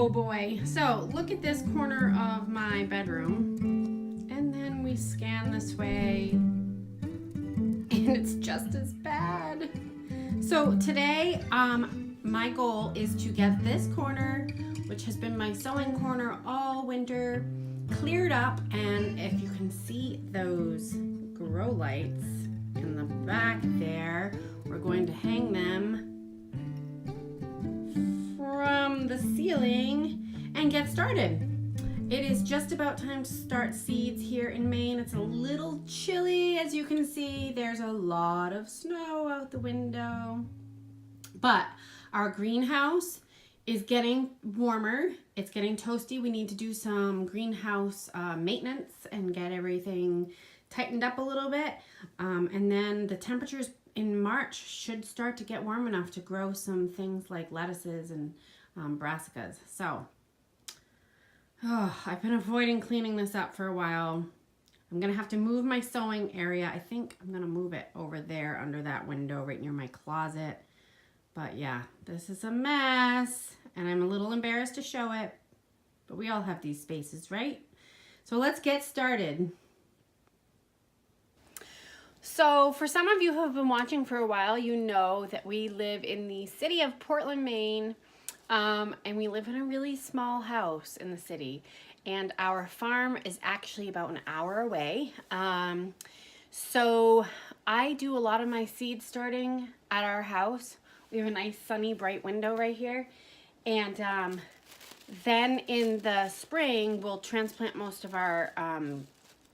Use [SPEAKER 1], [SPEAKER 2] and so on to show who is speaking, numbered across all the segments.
[SPEAKER 1] Oh boy. So look at this corner of my bedroom. And then we scan this way. And it's just as bad. So today, my goal is to get this corner, which has been my sewing corner all winter, cleared up. And if you can see those grow lights in the back there, we're going to hang them from the ceiling and get started. It is just about time to start seeds here in Maine. It's a little chilly, as you can see. There's a lot of snow out the window. But our greenhouse is getting warmer. It's getting toasty. We need to do some greenhouse maintenance and get everything tightened up a little bit. And then the temperatures in March should start to get warm enough to grow some things like lettuces and brassicas. So, I've been avoiding cleaning this up for a while. I'm gonna have to move my sewing area. I think I'm gonna move it over there under that window right near my closet. But yeah, this is a mess and I'm a little embarrassed to show it, but we all have these spaces, right? So let's get started. So for some of you who have been watching for a while, you know that we live in the city of Portland, Maine, and we live in a really small house in the city. And our farm is actually about an hour away. So I do a lot of my seed starting at our house. We have a nice sunny, bright window right here. And then in the spring, we'll transplant most of our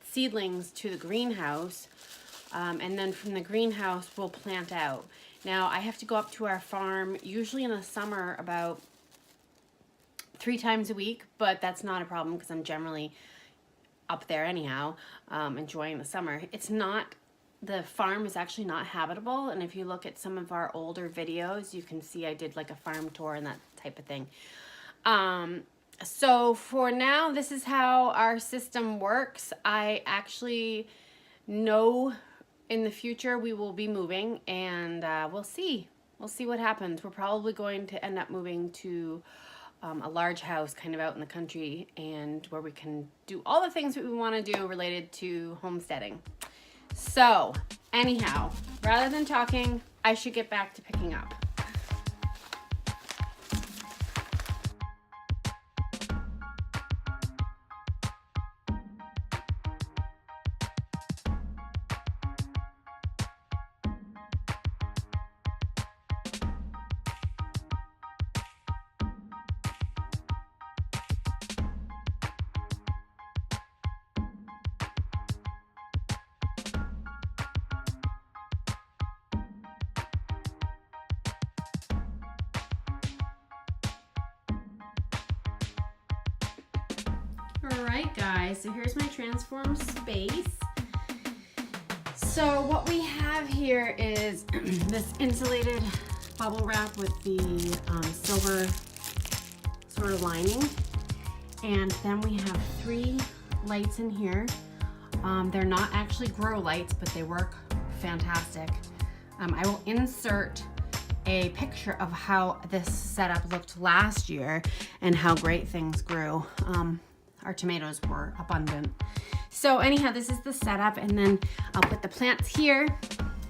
[SPEAKER 1] seedlings to the greenhouse. And then from the greenhouse, we'll plant out. Now, I have to go up to our farm, usually in the summer, about 3 times a week, but that's not a problem because I'm generally up there anyhow, enjoying the summer. The farm is actually not habitable, and if you look at some of our older videos, you can see I did like a farm tour and that type of thing. So for now, this is how our system works. I actually know in the future we will be moving, and we'll see what happens. We're probably going to end up moving to a large house kind of out in the country, and where we can do all the things that we want to do related to homesteading. So anyhow, rather than talking, I should get back to picking up. Alright guys, so here's my transform space. So what we have here is this insulated bubble wrap with the silver sort of lining. And then we have 3 lights in here. They're not actually grow lights, but they work fantastic. I will insert a picture of how this setup looked last year and how great things grew. Our tomatoes were abundant. So anyhow, this is the setup, and then I'll put the plants here,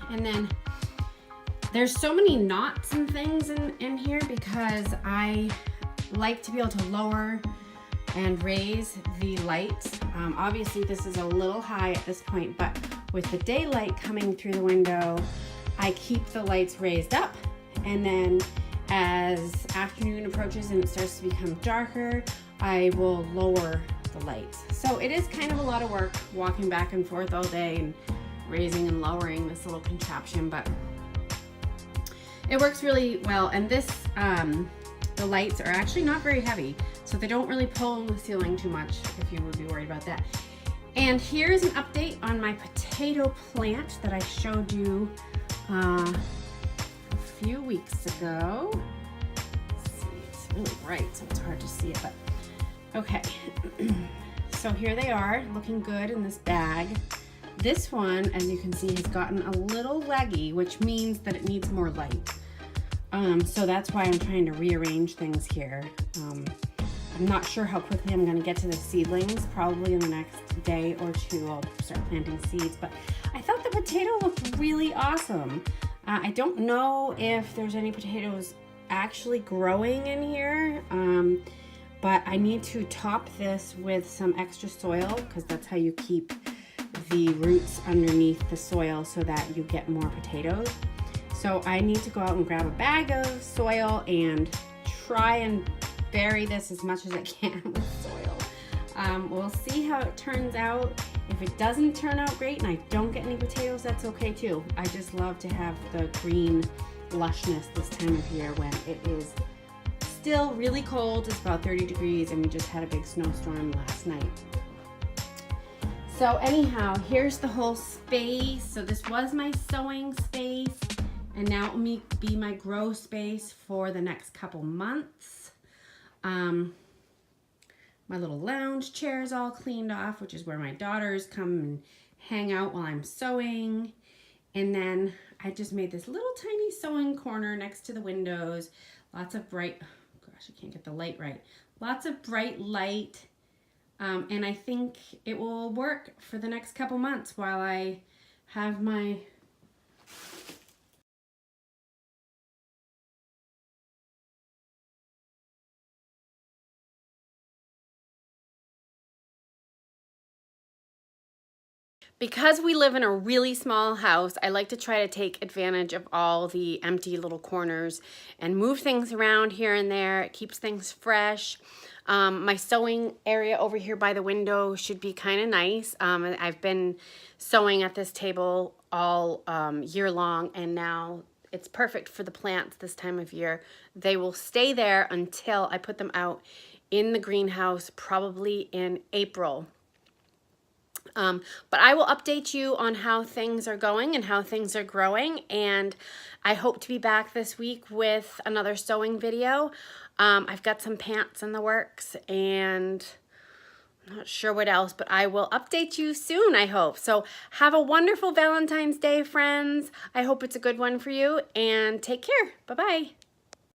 [SPEAKER 1] and then there's so many knots and things in here because I like to be able to lower and raise the lights. Obviously this is a little high at this point, but with the daylight coming through the window, I keep the lights raised up, and then as afternoon approaches and it starts to become darker, I will lower the lights. So it is kind of a lot of work walking back and forth all day and raising and lowering this little contraption, but it works really well. And this, the lights are actually not very heavy, so they don't really pull on the ceiling too much, if you would be worried about that. And here's an update on my potato plant that I showed you a few weeks ago. Let's see, it's really bright, so it's hard to see it, but okay. So here they are, looking good in this bag. This one, as you can see, has gotten a little leggy, which means that it needs more light. So that's why I'm trying to rearrange things here. I'm not sure how quickly I'm gonna get to the seedlings. Probably in the next day or two I'll start planting seeds, but I thought the potato looked really awesome. I don't know if there's any potatoes actually growing in here, but I need to top this with some extra soil because that's how you keep the roots underneath the soil so that you get more potatoes. So I need to go out and grab a bag of soil and try and bury this as much as I can with soil. We'll see how it turns out. If it doesn't turn out great and I don't get any potatoes, that's okay too. I just love to have the green lushness this time of year when it is still really cold. It's about 30 degrees and we just had a big snowstorm last night. So anyhow, here's the whole space. So this was my sewing space and now it will be my grow space for the next couple months. My little lounge chair is all cleaned off, which is where my daughters come and hang out while I'm sewing. And then I just made this little tiny sewing corner next to the windows. Lots of bright, oh gosh, I can't get the light right. Lots of bright light. And I think it will work for the next couple months while I have my Because we live in a really small house, I like to try to take advantage of all the empty little corners and move things around here and there. It keeps things fresh. My sewing area over here by the window should be kind of nice. I've been sewing at this table all year long, and now it's perfect for the plants this time of year. They will stay there until I put them out in the greenhouse, probably in April. But I will update you on how things are going and how things are growing, and I hope to be back this week with another sewing video. I've got some pants in the works and I'm not sure what else, but I will update you soon, I hope. So have a wonderful Valentine's Day, friends. I hope it's a good one for you, and take care. Bye-bye.